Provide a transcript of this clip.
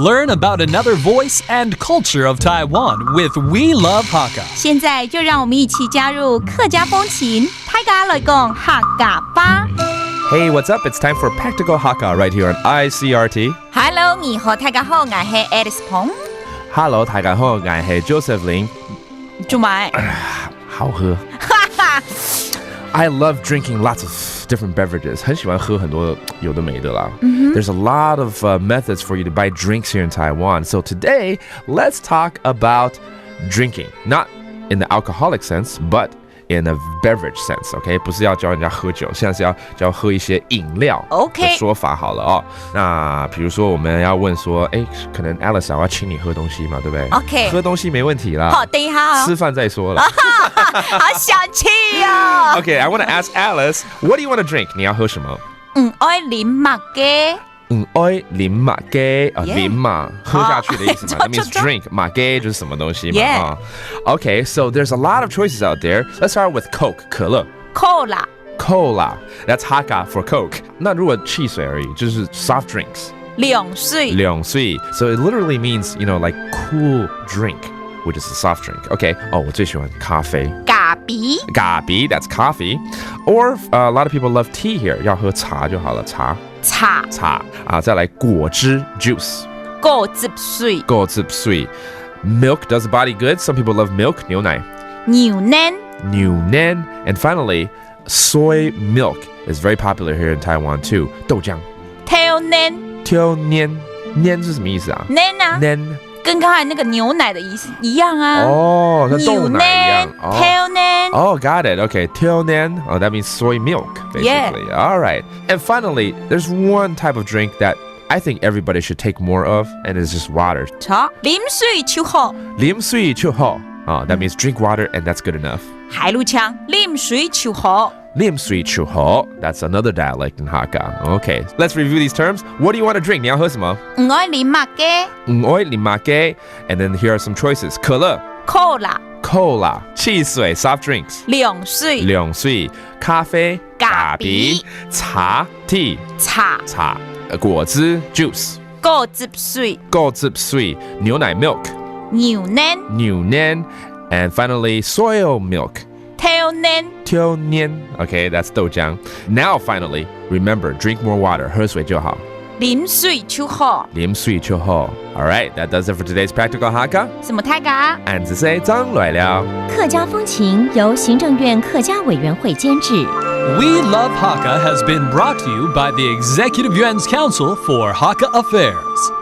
Learn about another voice and culture of Taiwan with We Love Hakka. 现在就让我们一起加入客家风情，大家来讲客家吧。Hey, what's up? It's time for Practical Hakka right here on ICRT. Hello， 你好，大家好，我是 Alice 彭。Hello, 大家好，我是 Joseph Lin. 做咩？好喝。I love drinking lots of different beverages. 很喜欢喝很多有的没的啦。There's a lot of methods for you to buy drinks here in Taiwan. So today, let's talk about drinking. Not in the alcoholic sense, but in a beverage sense, OK? 不是要教人家喝酒，现在是要教喝一些饮料的说法好了哦。那比如说我们要问说，可能 Alice 我要请你喝东西嘛，对不对 ？OK， 喝东西没问题啦。好，等一下吃饭再说了。好小气哦。OK, I want to ask Alice, what do you want to drink? 你要喝什么？爱啉马雞。爱啉马雞啊，啉嘛，喝下去的意思嘛。That means drink. 马雞就是什么东西嘛啊。Okay, so there's a lot of choices out there. Let's start with Coke, 可乐。Cola. That's Hakka for Coke. 那如果汽水而已，就是 soft drinks. 涼水。So it literally means, like cool drink, which is a soft drink. Okay. 我最喜欢咖啡。咖啡 that's coffee. Or a lot of people love tea here. 要喝茶就好了，茶啊，再来果汁 juice. 果汁水 Milk does the body good. Some people love milk, 牛奶 牛奶 And finally, soy milk is very popular here in Taiwan too. 豆浆挑奶黏是什么意思啊？奶跟刚才那个牛奶的意思一样啊。像豆奶一样。挑奶。Got it. Okay, 挑奶. That means soy milk, basically. Yeah. All right. And finally, there's one type of drink that I think everybody should take more of, and it's just water. 啉水就好。啉水就好. That means drink water, and that's good enough. 海陆腔，啉水就好。啉水就好. That's another dialect in Hakka. Okay, let's review these terms. What do you want to drink? 你要喝什么？爱啉马雞。愛啉馬雞. And then here are some choices. 可樂 Cola. 汽水 soft drinks. 涼水。咖啡咖啡. Cha tea. 茶. 果汁 juice. 果汁水。牛奶 milk. 牛奶。And finally, soy milk. 挑奶 Okay, that's 豆浆. Now, finally, remember, drink more water. 喝水就好. 啉水就好。All right, that does it for today's Practical Hakka. 什麼大家？俺只是張來了。客家風情由行政院客家委員會監製。We Love Hakka has been brought to you by the Executive Yuan's Council for Hakka Affairs.